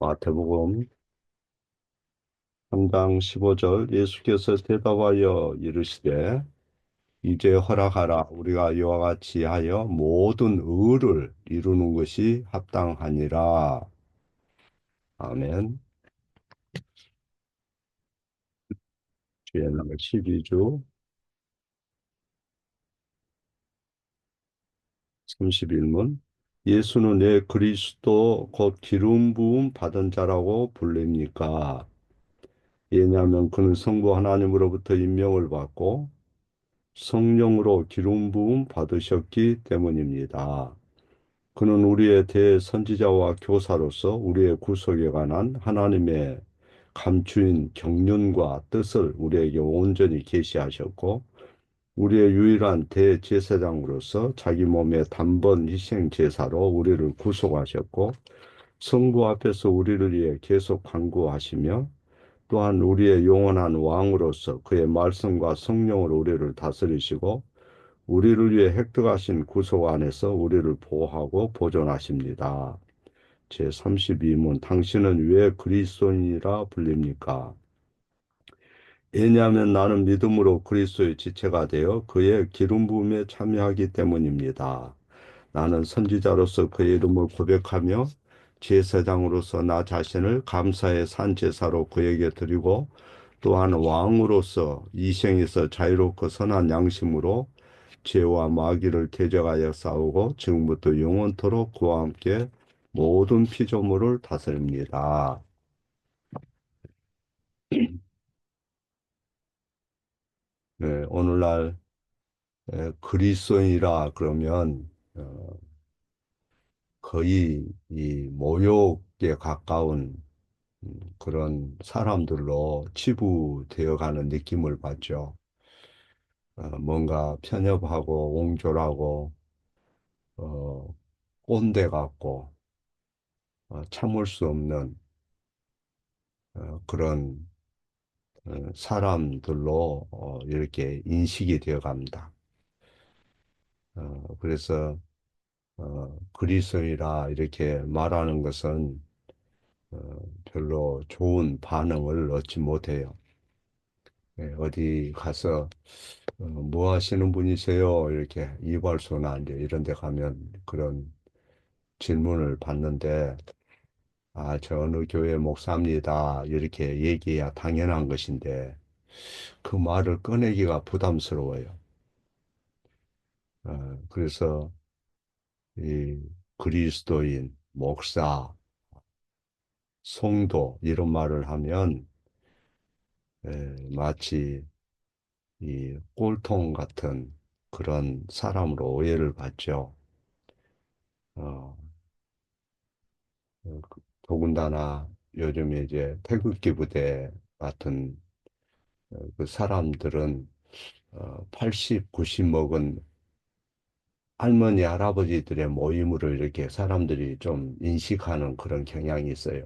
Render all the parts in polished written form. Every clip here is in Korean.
마태복음 3장 15절 예수께서 대답하여 이르시되 이제 허락하라 우리가 이와 같이 하여 모든 의를 이루는 것이 합당하니라. 아멘. 주의 12주 31문 예수는 내 그리스도 곧 기름 부음 받은 자라고 불립니까? 왜냐하면 그는 성부 하나님으로부터 임명을 받고 성령으로 기름 부음 받으셨기 때문입니다. 그는 우리의 대선지자와 교사로서 우리의 구속에 관한 하나님의 감추인 경륜과 뜻을 우리에게 온전히 계시하셨고 우리의 유일한 대제사장으로서 자기 몸의 단번 희생 제사로 우리를 구속하셨고 성부 앞에서 우리를 위해 계속 간구하시며 또한 우리의 영원한 왕으로서 그의 말씀과 성령으로 우리를 다스리시고 우리를 위해 획득하신 구속 안에서 우리를 보호하고 보존하십니다. 제32문 당신은 왜 그리스도인이라 불립니까? 왜냐하면 나는 믿음으로 그리스도의 지체가 되어 그의 기름 부음에 참여하기 때문입니다. 나는 선지자로서 그의 이름을 고백하며 제사장으로서 나 자신을 감사의 산 제사로 그에게 드리고 또한 왕으로서 이생에서 자유롭고 선한 양심으로 죄와 마귀를 대적하여 싸우고 지금부터 영원토록 그와 함께 모든 피조물을 다스립니다. 네, 오늘날 그리스도인이라 그러면 거의 이 모욕에 가까운 그런 사람들로 치부되어 가는 느낌을 받죠. 뭔가 편협하고 옹졸하고 어, 꼰대 같고 참을 수 없는 그런 사람들로 이렇게 인식이 되어 갑니다. 그래서 그리스도이라 이렇게 말하는 것은 별로 좋은 반응을 얻지 못해요. 어디 가서 뭐 하시는 분이세요? 이렇게 이발소나 이제 이런 데 가면 그런 질문을 받는데 저 어느 교회 목사입니다. 이렇게 얘기해야 당연한 것인데 그 말을 꺼내기가 부담스러워요. 그래서 이 그리스도인, 목사, 성도 이런 말을 하면 마치 이 꼴통 같은 그런 사람으로 오해를 받죠. 어, 더군다나 요즘에 이제 태극기 부대 같은 그 사람들은 80, 90 먹은 할머니, 할아버지들의 모임으로 이렇게 사람들이 좀 인식하는 그런 경향이 있어요.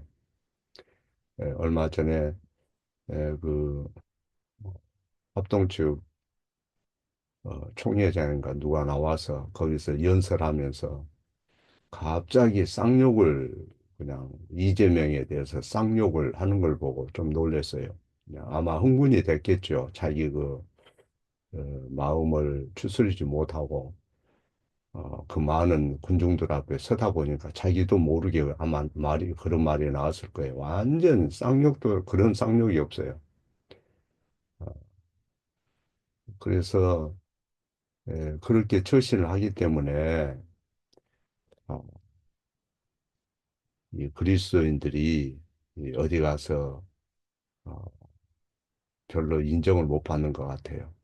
얼마 전에 그 합동측 총회장인가 누가 나와서 거기서 연설하면서 갑자기 쌍욕을 그냥 이재명에 대해서 쌍욕을 하는 걸 보고 좀 놀랐어요. 그냥 아마 흥분이 됐겠죠. 자기 마음을 추스리지 못하고 그 많은 군중들 앞에 서다 보니까 자기도 모르게 아마 그런 말이 나왔을 거예요. 완전 쌍욕도 그런 쌍욕이 없어요. 어, 그래서 그렇게 처신을 하기 때문에 어, 이 그리스도인들이 이 어디 가서 어, 별로 인정을 못 받는 것 같아요.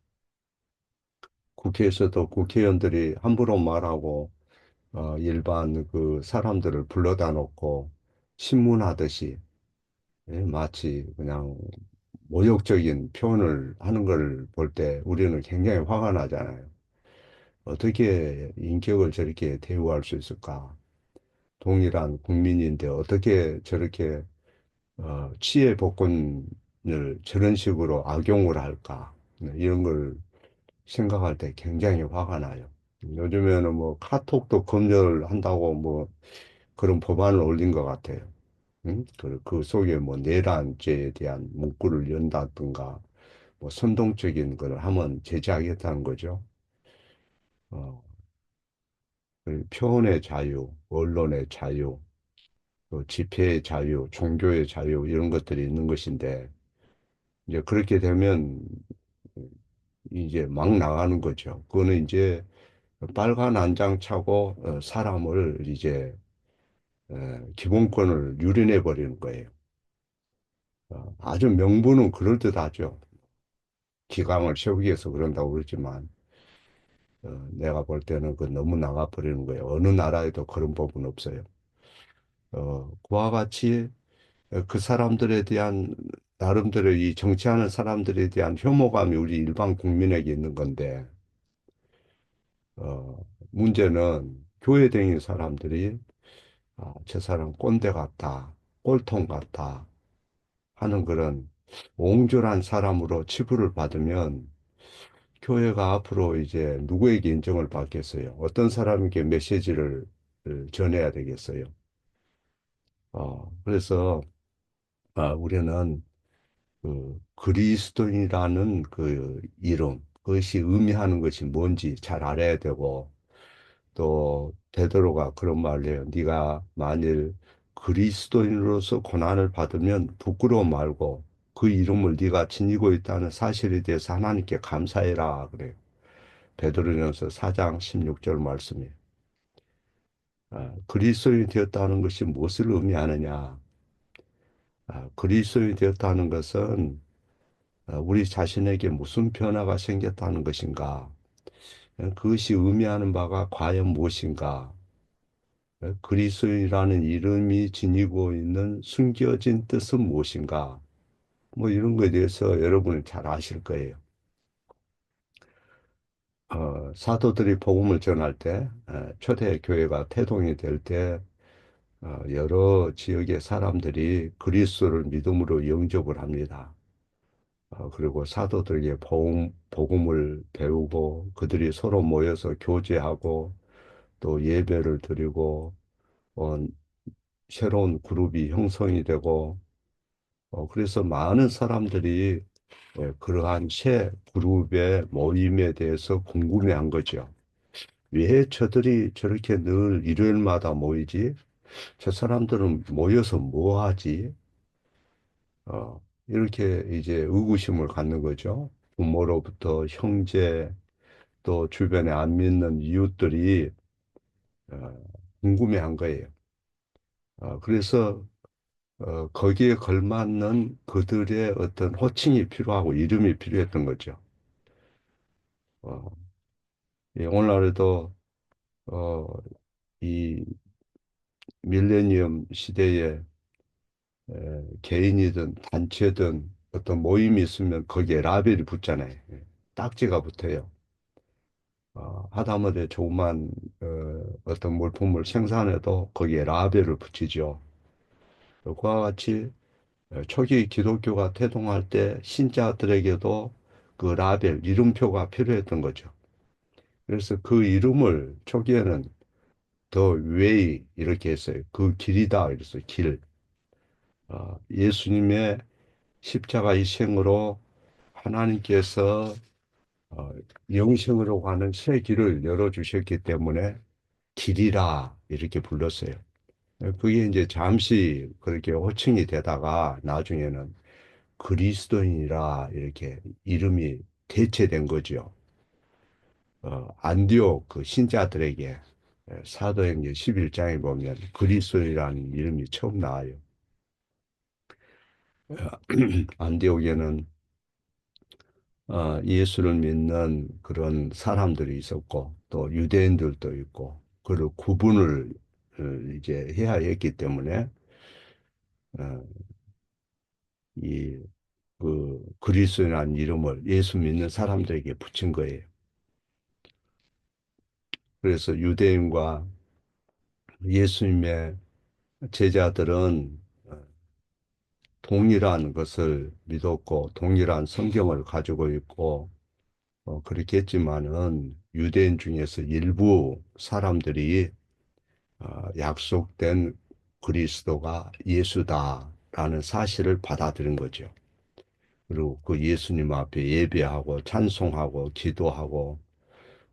국회에서도 국회의원들이 함부로 말하고 일반 그 사람들을 불러다 놓고 신문하듯이 마치 그냥 모욕적인 표현을 하는 걸 볼 때 우리는 굉장히 화가 나잖아요. 어떻게 인격을 저렇게 대우할 수 있을까? 동일한 국민인데 어떻게 저렇게 치해 복권을 저런 식으로 악용을 할까? 네, 이런 걸 생각할 때 굉장히 화가 나요. 요즘에는 뭐 카톡도 검열한다고 뭐 그런 법안을 올린 것 같아요. 응? 그 속에 뭐 내란죄에 대한 문구를 연다든가 뭐 선동적인 걸 하면 제재하겠다는 거죠. 어, 그 표현의 자유, 언론의 자유, 또 집회의 자유, 종교의 자유 이런 것들이 있는 것인데 이제 그렇게 되면 이제 막 나가는 거죠. 그거는 이제 빨간 안장 차고 사람을 이제 기본권을 유린해 버리는 거예요. 아주 명분은 그럴듯하죠. 기강을 세우기 위해서 그런다고 그러지만 내가 볼 때는 그 너무 나가 버리는 거예요. 어느 나라에도 그런 법은 없어요. 그와 같이 그 사람들에 대한 나름대로 이 정치하는 사람들에 대한 혐오감이 우리 일반 국민에게 있는 건데 어, 문제는 교회 다니는 사람들이 저 사람 꼰대 같다, 꼴통 같다 하는 그런 옹졸한 사람으로 치부를 받으면 교회가 앞으로 이제 누구에게 인정을 받겠어요? 어떤 사람에게 메시지를 전해야 되겠어요? 그래서 우리는 그 그리스도인이라는 그 이름, 그것이 의미하는 것이 뭔지 잘 알아야 되고 또 베드로가 그런 말을 해요. 네가 만일 그리스도인으로서 고난을 받으면 부끄러워 말고 그 이름을 네가 지니고 있다는 사실에 대해서 하나님께 감사해라 그래요. 베드로전서 4장 16절 말씀이에요. 그리스도인이 되었다는 것이 무엇을 의미하느냐? 그리스도인이 되었다는 것은 우리 자신에게 무슨 변화가 생겼다는 것인가? 그것이 의미하는 바가 과연 무엇인가? 그리스도인이라는 이름이 지니고 있는 숨겨진 뜻은 무엇인가? 뭐 이런 거에 대해서 여러분은 잘 아실 거예요. 사도들이 복음을 전할 때, 초대 교회가 태동이 될 때, 여러 지역의 사람들이 그리스도를 믿음으로 영접을 합니다. 그리고 사도들에게 복음을 배우고 그들이 서로 모여서 교제하고 또 예배를 드리고 어, 새로운 그룹이 형성이 되고 그래서 많은 사람들이 그러한 새 그룹의 모임에 대해서 궁금해한 거죠. 왜 저들이 저렇게 늘 일요일마다 모이지? 저 사람들은 모여서 뭐 하지? 이렇게 이제 의구심을 갖는 거죠. 부모로부터 형제 또 주변에 안 믿는 이웃들이 어, 궁금해한 거예요. 그래서 거기에 걸맞는 그들의 어떤 호칭이 필요하고 이름이 필요했던 거죠. 어, 예, 오늘날에도 어, 이 밀레니엄 시대에 개인이든 단체든 어떤 모임이 있으면 거기에 라벨이 붙잖아요. 예, 딱지가 붙어요. 하다못해 조그만 어떤 물품을 생산해도 거기에 라벨을 붙이죠. 그와 같이 초기 기독교가 태동할 때 신자들에게도 그 라벨, 이름표가 필요했던 거죠. 그래서 그 이름을 초기에는 더 웨이 이렇게 했어요. 그 길이다 이랬어요. 길. 예수님의 십자가 희생으로 하나님께서 어, 영생으로 가는 새 길을 열어주셨기 때문에 길이라 이렇게 불렀어요. 그게 이제 잠시 그렇게 호칭이 되다가 나중에는 그리스도인이라 이렇게 이름이 대체된 거죠. 안디옥 그 신자들에게 사도행전 11장에 보면 그리스도인이라는 이름이 처음 나와요. 안디옥에는 예수를 믿는 그런 사람들이 있었고 또 유대인들도 있고 그를 구분을 이제 해야 했기 때문에 어, 이 그 그리스도라는 이름을 예수 믿는 사람들에게 붙인 거예요. 그래서 유대인과 예수님의 제자들은 동일한 것을 믿었고 동일한 성경을 가지고 있고 그렇게 했지만은 유대인 중에서 일부 사람들이 약속된 그리스도가 예수다라는 사실을 받아들인 거죠. 그리고 그 예수님 앞에 예배하고 찬송하고 기도하고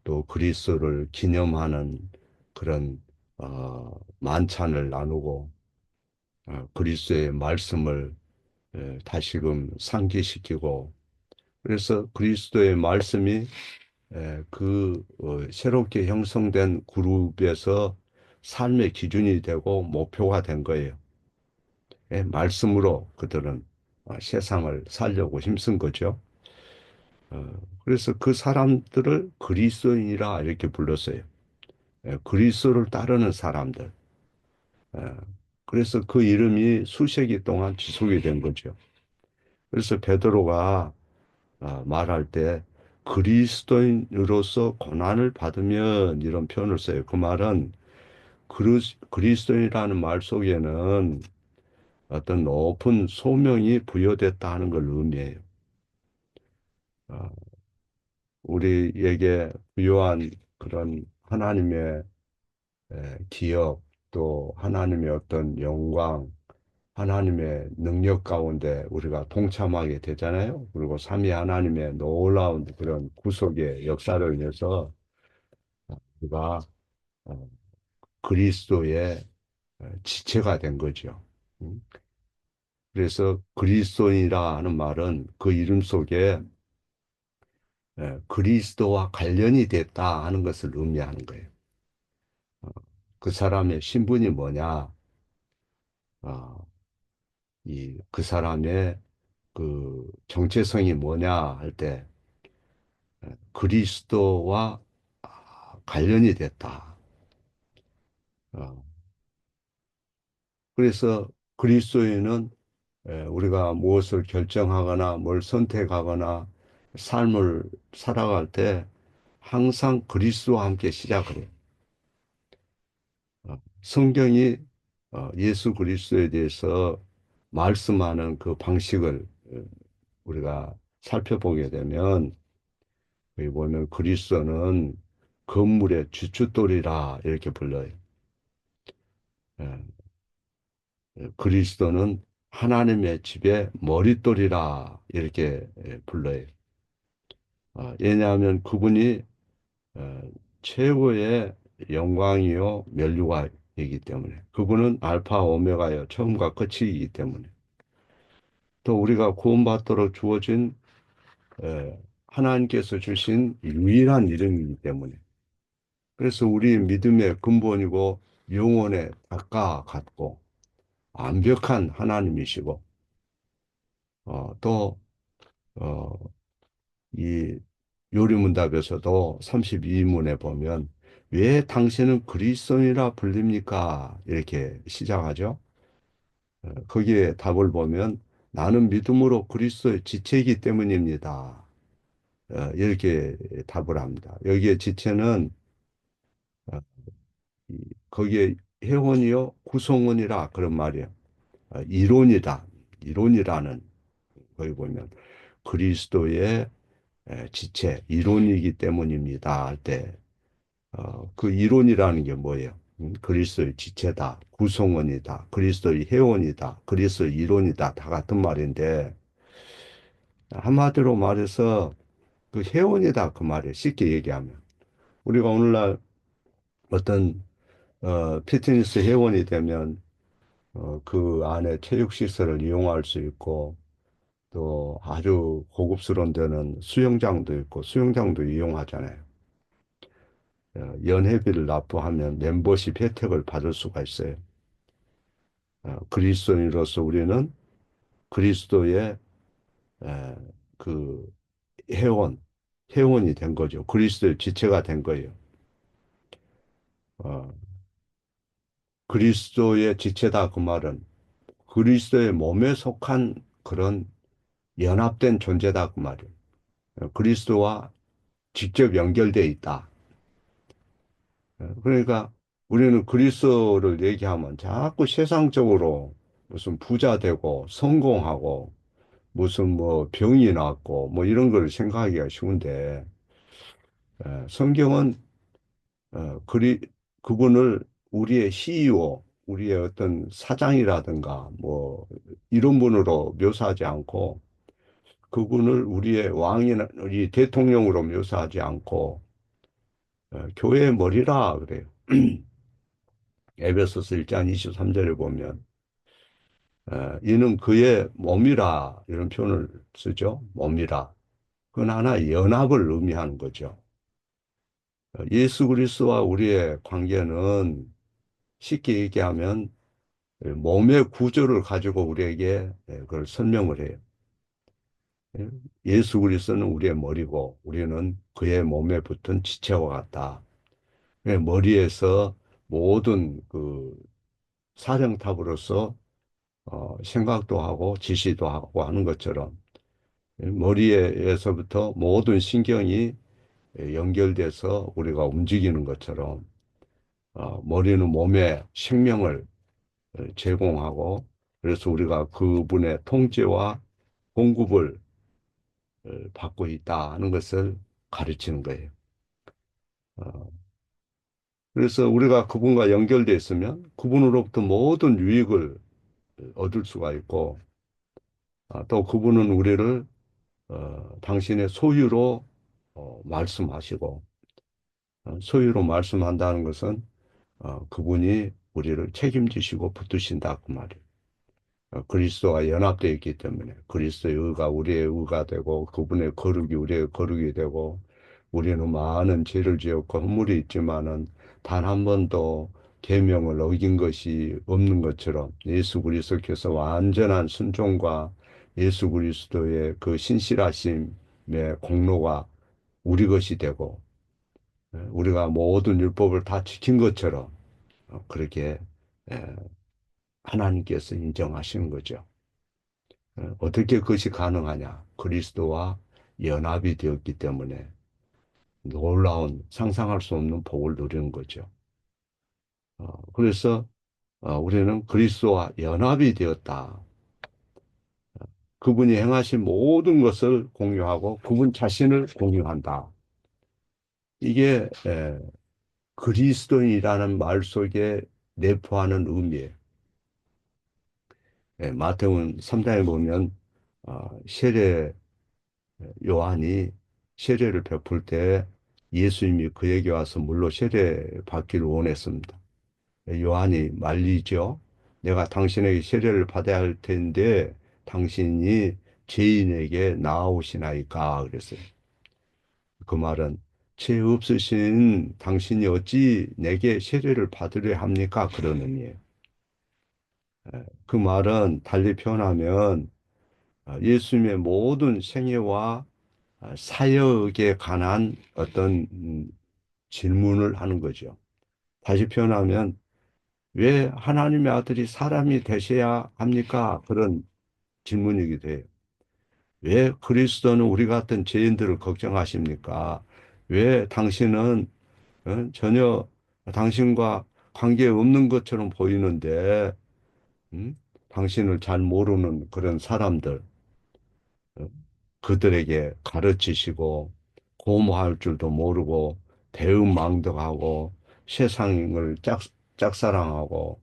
또 그리스도를 기념하는 그런 만찬을 나누고 그리스도의 말씀을 다시금 상기시키고 그래서 그리스도의 말씀이 새롭게 형성된 그룹에서 삶의 기준이 되고 목표가 된 거예요. 말씀으로 그들은 세상을 살려고 힘쓴 거죠. 그래서 그 사람들을 그리스도인이라 이렇게 불렀어요. 그리스도를 따르는 사람들. 예, 그래서 그 이름이 수세기 동안 지속이 된 거죠. 그래서 베드로가 말할 때 그리스도인으로서 고난을 받으면 이런 표현을 써요. 그 말은 그리스도인이라는 말 속에는 어떤 높은 소명이 부여됐다 하는 걸 의미해요. 어, 우리에게 부여한 그런 하나님의 기업 또 하나님의 어떤 영광, 하나님의 능력 가운데 우리가 동참하게 되잖아요. 그리고 삼위 하나님의 놀라운 그런 구속의 역사를 인해서 우리가 어, 그리스도의 지체가 된 거죠. 음. 그래서 그리스도인이라 하는 말은 그 이름 속에 그리스도와 관련이 됐다 하는 것을 의미하는 거예요. 어, 그 사람의 신분이 뭐냐? 어, 그 사람의 그 정체성이 뭐냐 할 때 그리스도와 관련이 됐다. 어, 그래서 그리스도인은 우리가 무엇을 결정하거나 뭘 선택하거나 삶을 살아갈 때 항상 그리스도와 함께 시작을 해요. 성경이 예수 그리스도에 대해서 말씀하는 그 방식을 우리가 살펴보게 되면 여기 보면 그리스도는 건물의 주춧돌이라 이렇게 불러요. 예, 그리스도는 하나님의 집의 머릿돌이라 이렇게 불러요. 왜냐하면 그분이 어, 최고의 영광이요 면류관이기 때문에 그분은 알파 오메가요 처음과 끝이기 때문에 또 우리가 구원받도록 주어진 하나님께서 주신 유일한 이름이기 때문에 그래서 우리 믿음의 근본이고 영혼의 작가 같고 완벽한 하나님이시고 또 어, 이 요리문답에서도 32문에 보면 왜 당신은 그리스도인이라 불립니까? 이렇게 시작하죠. 거기에 답을 보면 나는 믿음으로 그리스도의 지체이기 때문입니다. 이렇게 답을 합니다. 여기에 지체는 어, 거기에 회원이요 구성원이라 그런 말이에요. 이론이다. 이론이라는 거기 보면 그리스도의 지체, 이론이기 때문입니다. 할 때, 그 이론이라는 게 뭐예요? 그리스도의 지체다, 구성원이다, 그리스도의 회원이다, 그리스도의 이론이다, 다 같은 말인데, 한마디로 말해서 그 회원이다, 그 말이에요. 쉽게 얘기하면. 우리가 오늘날 어떤, 피트니스 회원이 되면, 그 안에 체육시설을 이용할 수 있고, 또 아주 고급스러운 데는 수영장도 있고, 수영장도 이용하잖아요. 연회비를 납부하면 멤버십 혜택을 받을 수가 있어요. 그리스도인으로서 우리는 그리스도의 에, 그 회원, 회원이 된 거죠. 그리스도의 지체가 된 거예요. 어, 그리스도의 지체다 그 말은 그리스도의 몸에 속한 그런 연합된 존재다 그 말이에요. 그리스도와 직접 연결되어 있다. 그러니까 우리는 그리스도를 얘기하면 자꾸 세상적으로 무슨 부자 되고 성공하고 무슨 뭐 병이 났고 뭐 이런 걸 생각하기가 쉬운데 성경은 그분을 우리의 CEO, 우리의 어떤 사장이라든가 뭐 이런 분으로 묘사하지 않고 그분을 우리의 왕이나 우리 대통령으로 묘사하지 않고 교회의 머리라 그래요. 에베소서 1장 23절에 보면 이는 그의 몸이라 이런 표현을 쓰죠. 몸이라. 그건 하나 연합을 의미하는 거죠. 예수 그리스도와 우리의 관계는 쉽게 얘기하면 몸의 구조를 가지고 우리에게 그걸 설명을 해요. 예? 예수 그리스도는 우리의 머리고 우리는 그의 몸에 붙은 지체와 같다. 머리에서 모든 그 사령탑으로서 생각도 하고 지시도 하고 하는 것처럼 머리에서부터 모든 신경이 연결돼서 우리가 움직이는 것처럼 머리는 몸에 생명을 제공하고 그래서 우리가 그분의 통제와 공급을 받고 있다 하는 것을 가르치는 거예요. 어, 그래서 우리가 그분과 연결되어 있으면 그분으로부터 모든 유익을 얻을 수가 있고 또 그분은 우리를 당신의 소유로 말씀하시고 소유로 말씀한다는 것은 그분이 우리를 책임지시고 붙드신다 그 말이에요. 그리스도와 연합되어 있기 때문에 그리스도의 의가 우리의 의가 되고 그분의 거룩이 우리의 거룩이 되고 우리는 많은 죄를 지었고 허물이 있지만은 단 한 번도 계명을 어긴 것이 없는 것처럼 예수 그리스도께서 완전한 순종과 예수 그리스도의 그 신실하심의 공로가 우리 것이 되고 우리가 모든 율법을 다 지킨 것처럼 그렇게 에, 하나님께서 인정하시는 거죠. 어떻게 그것이 가능하냐? 그리스도와 연합이 되었기 때문에 놀라운 상상할 수 없는 복을 누리는 거죠. 그래서 우리는 그리스도와 연합이 되었다. 그분이 행하신 모든 것을 공유하고 그분 자신을 공유한다. 이게 그리스도인이라는 말 속에 내포하는 의미예요. 마태복음 3장에 보면 세례 요한이 세례를 베풀 때 예수님이 그에게 와서 물로 세례 받기를 원했습니다. 요한이 말리죠. 내가 당신에게 세례를 받아야 할 텐데 당신이 죄인에게 나아오시나이까 그랬어요. 그 말은 죄 없으신 당신이 어찌 내게 세례를 받으려 합니까? 그런 의미예요. 그 말은 달리 표현하면 예수님의 모든 생애와 사역에 관한 어떤 질문을 하는 거죠. 다시 표현하면 왜 하나님의 아들이 사람이 되셔야 합니까? 그런 질문이기도 해요. 왜 그리스도는 우리 같은 죄인들을 걱정하십니까? 왜 당신은 전혀 당신과 관계 없는 것처럼 보이는데 음? 당신을 잘 모르는 그런 사람들 어? 그들에게 가르치시고 고모할 줄도 모르고 배은망덕하고 세상을 짝사랑하고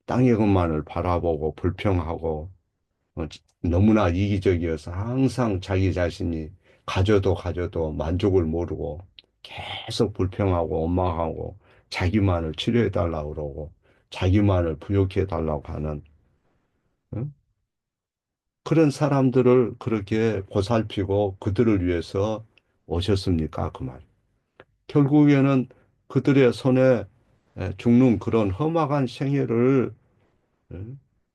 땅의 것만을 바라보고 불평하고 너무나 이기적이어서 항상 자기 자신이 가져도 만족을 모르고 계속 불평하고 원망하고 자기만을 치료해 달라고 그러고 자기만을 부욕해 달라고 하는 어? 그런 사람들을 그렇게 보살피고 그들을 위해서 오셨습니까? 그 말. 결국에는 그들의 손에 죽는 그런 험악한 생애를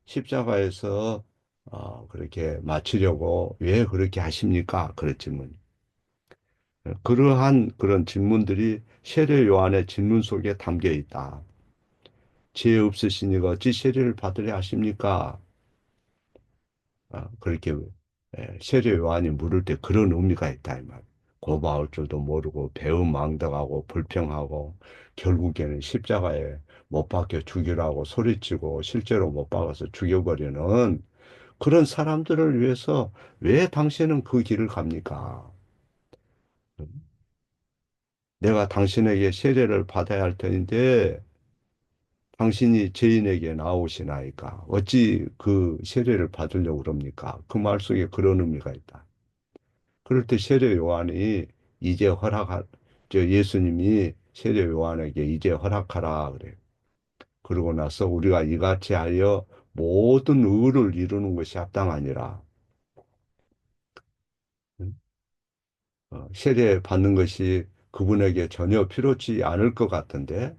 십자가에서 그렇게 마치려고 왜 그렇게 하십니까? 그런 질문. 그러한 그런 질문들이 세례 요한의 질문 속에 담겨 있다. 죄 없으시니가 어찌 세례를 받으려 하십니까? 그렇게 세례 요한이 물을 때 그런 의미가 있다 이 말. 고마울 줄도 모르고 배은망덕하고 불평하고 결국에는 십자가에 못 박혀 죽이라고 소리치고 실제로 못 박아서 죽여버리는 그런 사람들을 위해서 왜 당신은 그 길을 갑니까? 내가 당신에게 세례를 받아야 할 텐데 당신이 죄인에게 나오시나이까 어찌 그 세례를 받으려고 그럽니까? 그 말 속에 그런 의미가 있다. 그럴 때 세례 요한이 이제 예수님이 세례 요한에게 이제 허락하라 그래요. 그러고 나서 우리가 이같이 하여 모든 의를 이루는 것이 합당하니라. 응? 세례 받는 것이 그분에게 전혀 필요치 않을 것 같은데,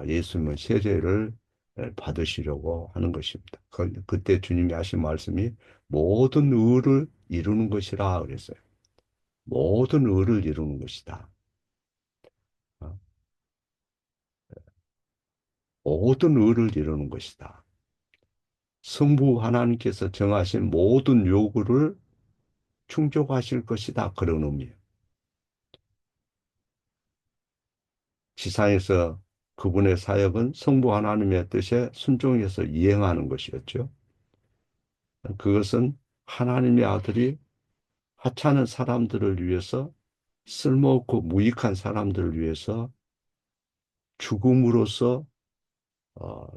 예수님은 세례를 받으시려고 하는 것입니다. 그때 주님이 하신 말씀이 모든 의를 이루는 것이라 그랬어요. 모든 의를 이루는 것이다. 어, 모든 의를 이루는 것이다. 성부 하나님께서 정하신 모든 요구를 충족하실 것이다. 그런 의미예요. 지상에서 그분의 사역은 성부 하나님의 뜻에 순종해서 이행하는 것이었죠. 그것은 하나님의 아들이 하찮은 사람들을 위해서 쓸모없고 무익한 사람들을 위해서 죽음으로써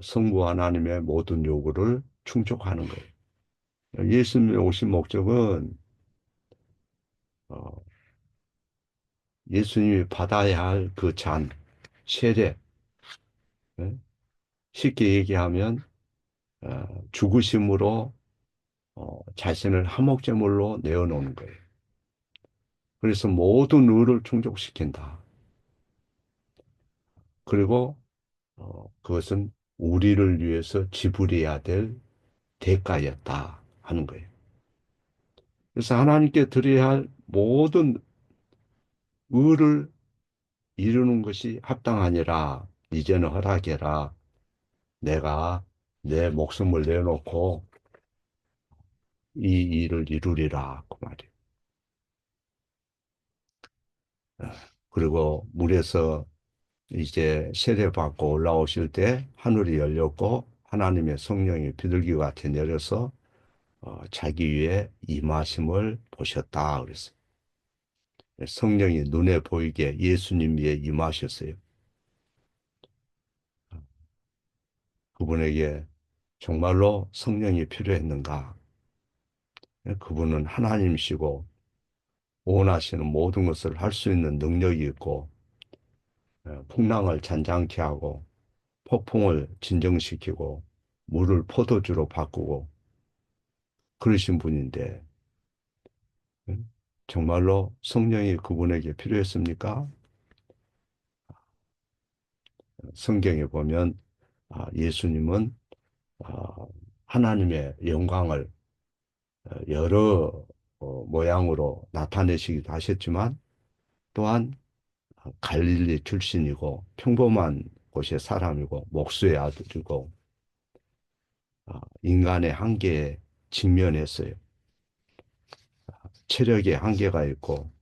성부 하나님의 모든 요구를 충족하는 거예요. 예수님이 오신 목적은 어, 예수님이 받아야 할 그 잔, 세례, 예? 쉽게 얘기하면 죽으심으로 자신을 화목제물로 내어놓는 거예요. 그래서 모든 의를 충족시킨다. 그리고 그것은 우리를 위해서 지불해야 될 대가였다 하는 거예요. 그래서 하나님께 드려야 할 모든 의를 이루는 것이 합당하니라. 이제는 허락해라. 내가 내 목숨을 내놓고 이 일을 이루리라. 그 말이에요. 그리고 물에서 이제 세례받고 올라오실 때 하늘이 열렸고 하나님의 성령이 비둘기 같이 내려서 자기 위에 임하심을 보셨다 그랬어요. 성령이 눈에 보이게 예수님 위에 임하셨어요. 그분에게 정말로 성령이 필요했는가? 그분은 하나님이시고 원하시는 모든 것을 할 수 있는 능력이 있고 풍랑을 잔잔케 하고 폭풍을 진정시키고 물을 포도주로 바꾸고 그러신 분인데 정말로 성령이 그분에게 필요했습니까? 성경에 보면 예수님은 아, 하나님의 영광을 여러 모양으로 나타내시기도 하셨지만 또한 갈릴리 출신이고 평범한 곳의 사람이고 목수의 아들이고 인간의 한계에 직면했어요. 체력에 한계가 있고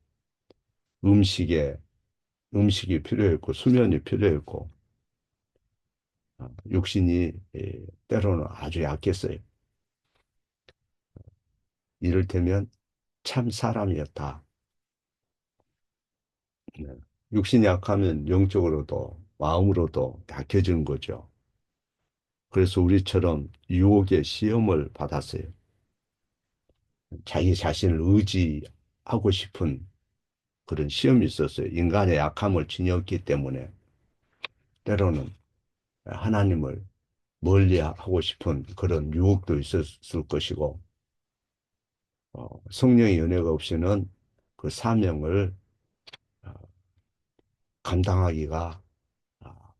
음식에 음식이 필요했고 수면이 필요했고 육신이 때로는 아주 약했어요. 이를테면 참 사람이었다. 네. 육신이 약하면 영적으로도 마음으로도 약해지는 거죠. 그래서 우리처럼 유혹의 시험을 받았어요. 자기 자신을 의지하고 싶은 그런 시험이 있었어요. 인간의 약함을 지녔기 때문에 때로는 하나님을 멀리하고 싶은 그런 유혹도 있었을 것이고 성령의 은혜가 없이는 그 사명을 어, 감당하기가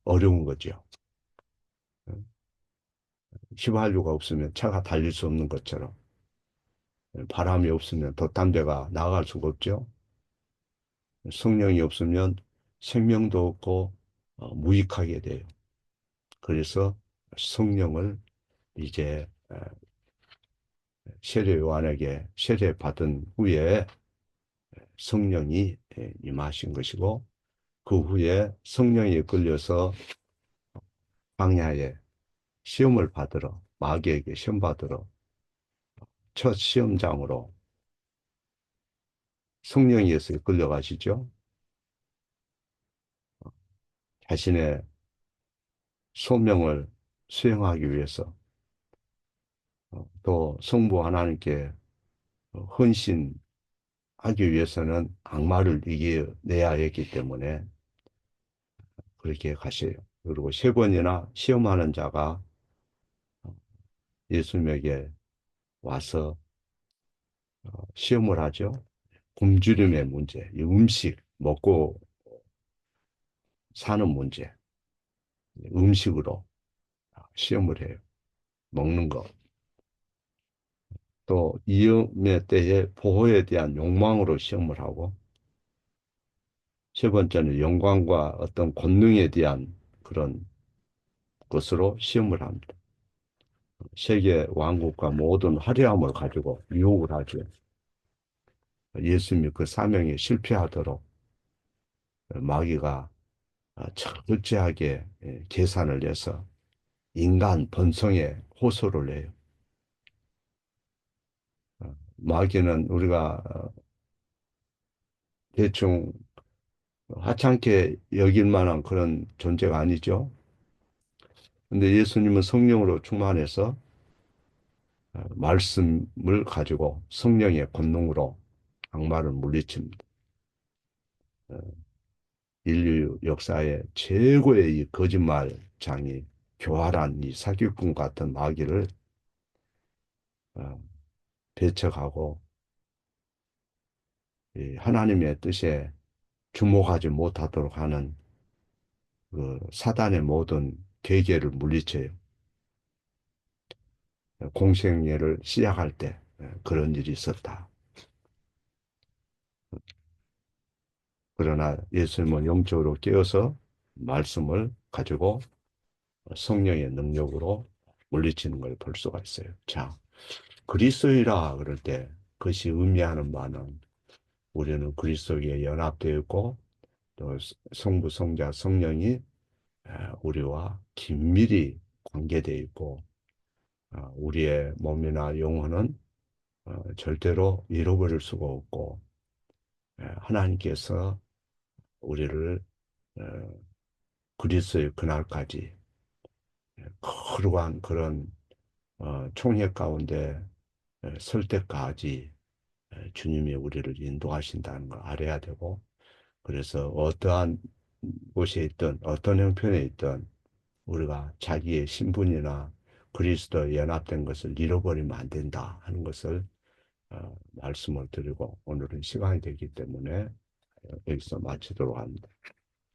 어려운 거죠. 휘발유가 없으면 차가 달릴 수 없는 것처럼 바람이 없으면 돛담배가 나갈 수가 없죠. 성령이 없으면 생명도 없고 무익하게 돼요. 그래서 성령을 이제 세례 요한에게 세례 받은 후에 성령이 임하신 것이고 그 후에 성령이 끌려서 광야에 시험을 받으러 마귀에게 시험 받으러 첫 시험장으로 성령께서 끌려가시죠. 자신의 소명을 수행하기 위해서 또 성부 하나님께 헌신하기 위해서는 악마를 이겨내야 했기 때문에 그렇게 가셔요. 그리고 세 번이나 시험하는 자가 예수님에게 와서 시험을 하죠. 굶주림의 문제, 이 음식, 먹고 사는 문제, 음식으로 시험을 해요. 먹는 것. 또 위험의 때에 보호에 대한 욕망으로 시험을 하고, 세 번째는 영광과 어떤 권능에 대한 그런 것으로 시험을 합니다. 세계 왕국과 모든 화려함을 가지고 유혹을 하죠. 예수님이 그 사명에 실패하도록 마귀가 철저하게 계산을 해서 인간 본성에 호소를 해요. 마귀는 우리가 대충 하찮게 여길 만한 그런 존재가 아니죠. 근데 예수님은 성령으로 충만해서 말씀을 가지고 성령의 권능으로 악마를 물리칩니다. 어, 인류 역사의 최고의 이 거짓말장이 교활한 이 사기꾼 같은 마귀를 어, 배척하고 이 하나님의 뜻에 주목하지 못하도록 하는 그 사단의 모든 계계를 물리쳐요. 공생애를 시작할 때 그런 일이 있었다. 그러나 예수님은 영적으로 깨어서 말씀을 가지고 성령의 능력으로 물리치는 걸 볼 수가 있어요. 자, 그리스도이라 그럴 때 그것이 의미하는 바는 우리는 그리스도에 연합되어 있고 또 성부, 성자, 성령이 우리와 긴밀히 관계되어 있고 우리의 몸이나 영혼은 절대로 잃어버릴 수가 없고 하나님께서 우리를 어, 그리스도의 그날까지 거룩한 그런 총회 가운데 설 때까지 주님이 우리를 인도하신다는 걸 알아야 되고 그래서 어떠한 곳에 있든 어떤 형편에 있든 우리가 자기의 신분이나 그리스도에 연합된 것을 잃어버리면 안 된다 하는 것을 말씀을 드리고 오늘은 시간이 되기 때문에 여기서 마치도록 합니다.